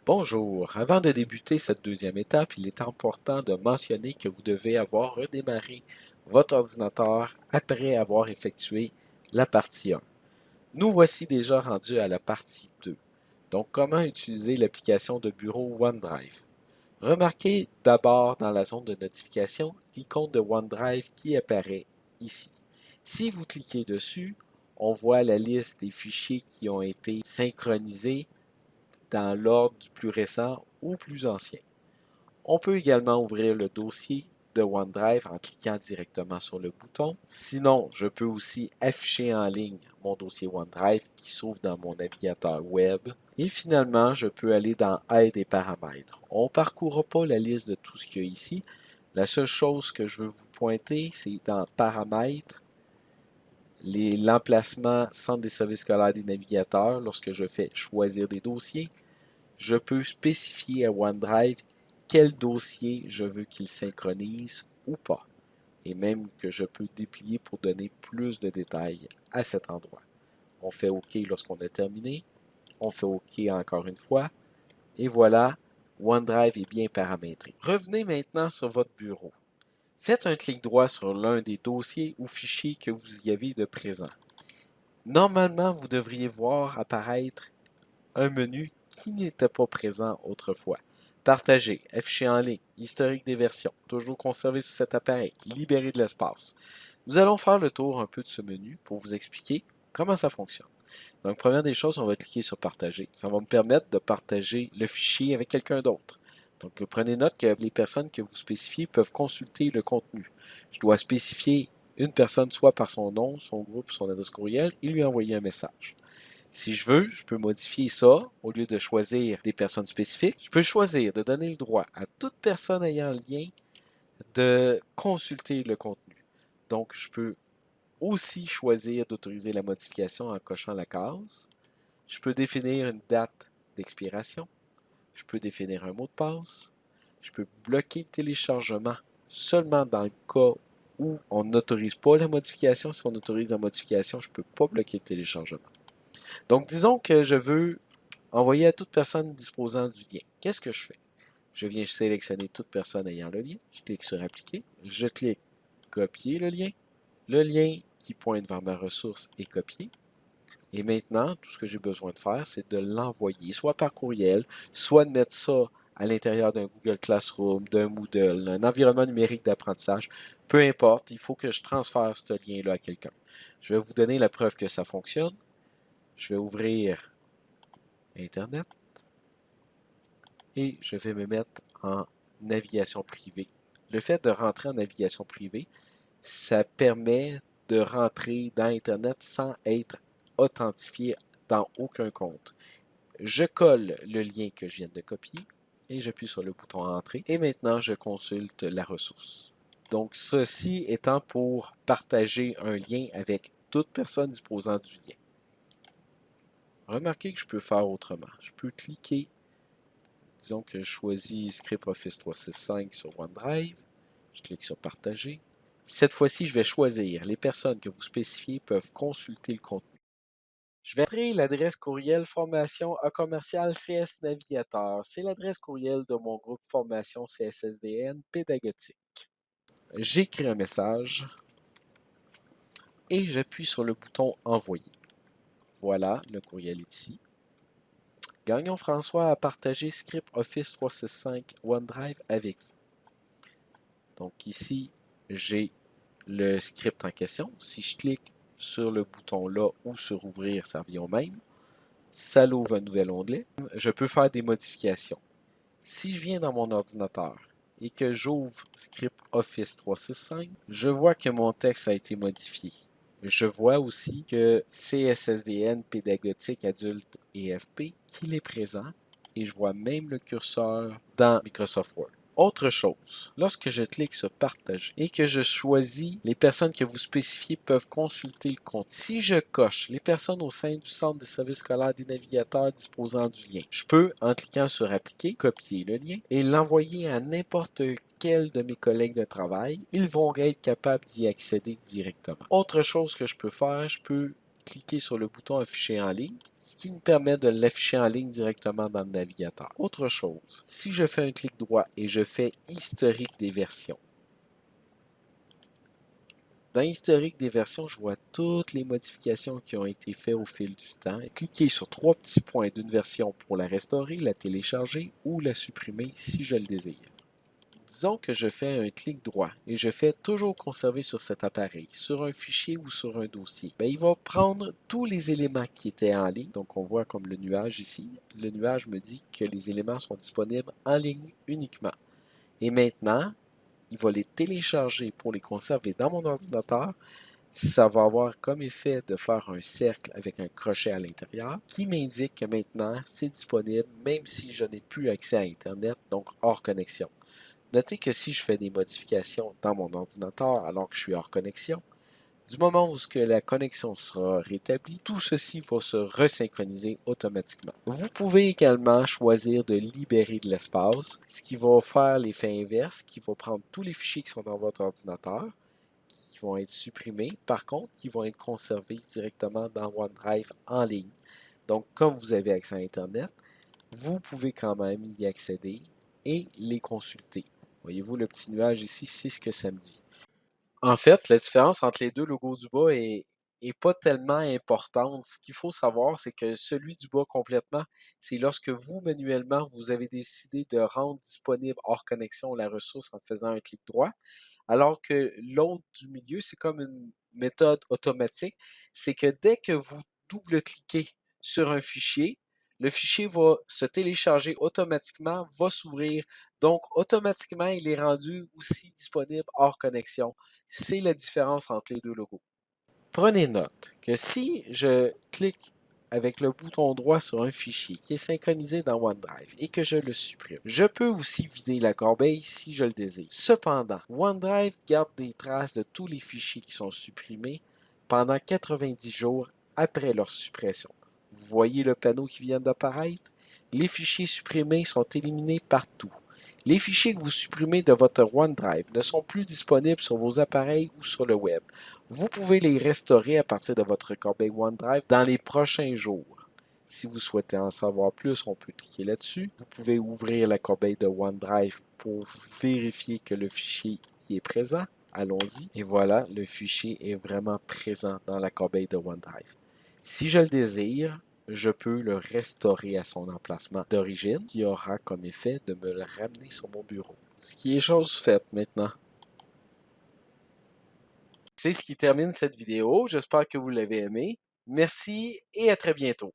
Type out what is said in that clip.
Bonjour, avant de débuter cette deuxième étape, il est important de mentionner que vous devez avoir redémarré votre ordinateur après avoir effectué la partie 1. Nous voici déjà rendus à la partie 2. Donc, comment utiliser l'application de bureau OneDrive? Remarquez d'abord dans la zone de notification l'icône de OneDrive qui apparaît ici. Si vous cliquez dessus, on voit la liste des fichiers qui ont été synchronisés dans l'ordre du plus récent ou plus ancien. On peut également ouvrir le dossier de OneDrive en cliquant directement sur le bouton. Sinon, je peux aussi afficher en ligne mon dossier OneDrive qui s'ouvre dans mon navigateur web. Et finalement, je peux aller dans Aide et paramètres. On ne parcourra pas la liste de tout ce qu'il y a ici. La seule chose que je veux vous pointer, c'est dans Paramètres, l'emplacement Centre des services scolaires des navigateurs. Lorsque je fais Choisir des dossiers, je peux spécifier à OneDrive quel dossier je veux qu'il synchronise ou pas. Et même que je peux déplier pour donner plus de détails à cet endroit. On fait OK lorsqu'on a terminé. On fait OK encore une fois. Et voilà, OneDrive est bien paramétré. Revenez maintenant sur votre bureau. Faites un clic droit sur l'un des dossiers ou fichiers que vous y avez de présent. Normalement, vous devriez voir apparaître un menu qui n'était pas présent autrefois. Partager, afficher en ligne, historique des versions, toujours conservé sur cet appareil, libérer de l'espace. Nous allons faire le tour un peu de ce menu pour vous expliquer comment ça fonctionne. Donc, première des choses, on va cliquer sur partager. Ça va me permettre de partager le fichier avec quelqu'un d'autre. Donc, prenez note que les personnes que vous spécifiez peuvent consulter le contenu. Je dois spécifier une personne soit par son nom, son groupe, son adresse courriel et lui envoyer un message. Si je veux, je peux modifier ça. Au lieu de choisir des personnes spécifiques, je peux choisir de donner le droit à toute personne ayant un lien de consulter le contenu. Donc, je peux aussi choisir d'autoriser la modification en cochant la case. Je peux définir une date d'expiration. Je peux définir un mot de passe. Je peux bloquer le téléchargement seulement dans le cas où on n'autorise pas la modification. Si on autorise la modification, je ne peux pas bloquer le téléchargement. Donc, disons que je veux envoyer à toute personne disposant du lien. Qu'est-ce que je fais? Je viens sélectionner toute personne ayant le lien. Je clique sur Appliquer. Je clique Copier le lien. Le lien qui pointe vers ma ressource est copié. Et maintenant, tout ce que j'ai besoin de faire, c'est de l'envoyer, soit par courriel, soit de mettre ça à l'intérieur d'un Google Classroom, d'un Moodle, d'un environnement numérique d'apprentissage. Peu importe, il faut que je transfère ce lien-là à quelqu'un. Je vais vous donner la preuve que ça fonctionne. Je vais ouvrir Internet et je vais me mettre en navigation privée. Le fait de rentrer en navigation privée, ça permet de rentrer dans Internet sans être authentifié dans aucun compte. Je colle le lien que je viens de copier et j'appuie sur le bouton Entrée et maintenant je consulte la ressource. Donc ceci étant pour partager un lien avec toute personne disposant du lien. Remarquez que je peux faire autrement. Je peux cliquer, disons que je choisis Script Office 365 sur OneDrive. Je clique sur Partager. Cette fois-ci, je vais choisir les personnes que vous spécifiez peuvent consulter le contenu. Je vais entrer l'adresse courriel formation à commercial CS Navigateur. C'est l'adresse courriel de mon groupe formation CSSDN pédagogique. J'écris un message et j'appuie sur le bouton Envoyer. Voilà, le courriel est ici. Gagnon François a partagé Script Office 365 OneDrive avec vous. Donc ici, j'ai le script en question. Si je clique sur le bouton là ou sur Ouvrir, ça revient au même. Ça l'ouvre un nouvel onglet. Je peux faire des modifications. Si je viens dans mon ordinateur et que j'ouvre Script Office 365, je vois que mon texte a été modifié. Je vois aussi que CSSDN pédagogique adulte et FP, qu'il est présent, et je vois même le curseur dans Microsoft Word. Autre chose, lorsque je clique sur Partager et que je choisis les personnes que vous spécifiez peuvent consulter le compte. Si je coche les personnes au sein du Centre des services scolaires des navigateurs disposant du lien, je peux, en cliquant sur Appliquer, copier le lien et l'envoyer à n'importe quel de mes collègues de travail. Ils vont être capables d'y accéder directement. Autre chose que je peux faire, je peux cliquer sur le bouton afficher en ligne, ce qui me permet de l'afficher en ligne directement dans le navigateur. Autre chose, si je fais un clic droit et je fais historique des versions, dans l'historique des versions, je vois toutes les modifications qui ont été faites au fil du temps. Cliquez sur trois petits points d'une version pour la restaurer, la télécharger ou la supprimer si je le désire. Disons que je fais un clic droit et je fais toujours conserver sur cet appareil, sur un fichier ou sur un dossier. Bien, il va prendre tous les éléments qui étaient en ligne. Donc, on voit comme le nuage ici. Le nuage me dit que les éléments sont disponibles en ligne uniquement. Et maintenant, il va les télécharger pour les conserver dans mon ordinateur. Ça va avoir comme effet de faire un cercle avec un crochet à l'intérieur qui m'indique que maintenant c'est disponible même si je n'ai plus accès à Internet, donc hors connexion. Notez que si je fais des modifications dans mon ordinateur alors que je suis hors connexion, du moment où la connexion sera rétablie, tout ceci va se resynchroniser automatiquement. Vous pouvez également choisir de libérer de l'espace, ce qui va faire l'effet inverse, qui va prendre tous les fichiers qui sont dans votre ordinateur, qui vont être supprimés, par contre, qui vont être conservés directement dans OneDrive en ligne. Donc, comme vous avez accès à Internet, vous pouvez quand même y accéder et les consulter. Voyez-vous, le petit nuage ici, c'est ce que ça me dit. En fait, la différence entre les deux logos du bas est pas tellement importante. Ce qu'il faut savoir, c'est que celui du bas complètement, c'est lorsque vous, manuellement, vous avez décidé de rendre disponible hors connexion la ressource en faisant un clic droit, alors que l'autre du milieu, c'est comme une méthode automatique. C'est que dès que vous double-cliquez sur un fichier, le fichier va se télécharger automatiquement, va s'ouvrir. Donc, automatiquement, il est rendu aussi disponible hors connexion. C'est la différence entre les deux logos. Prenez note que si je clique avec le bouton droit sur un fichier qui est synchronisé dans OneDrive et que je le supprime, je peux aussi vider la corbeille si je le désire. Cependant, OneDrive garde des traces de tous les fichiers qui sont supprimés pendant 90 jours après leur suppression. Vous voyez le panneau qui vient d'apparaître? Les fichiers supprimés sont éliminés partout. Les fichiers que vous supprimez de votre OneDrive ne sont plus disponibles sur vos appareils ou sur le web. Vous pouvez les restaurer à partir de votre corbeille OneDrive dans les prochains jours. Si vous souhaitez en savoir plus, on peut cliquer là-dessus. Vous pouvez ouvrir la corbeille de OneDrive pour vérifier que le fichier qui est présent. Allons-y. Et voilà, le fichier est vraiment présent dans la corbeille de OneDrive. Si je le désire, je peux le restaurer à son emplacement d'origine, qui aura comme effet de me le ramener sur mon bureau. Ce qui est chose faite maintenant. C'est ce qui termine cette vidéo. J'espère que vous l'avez aimé. Merci et à très bientôt.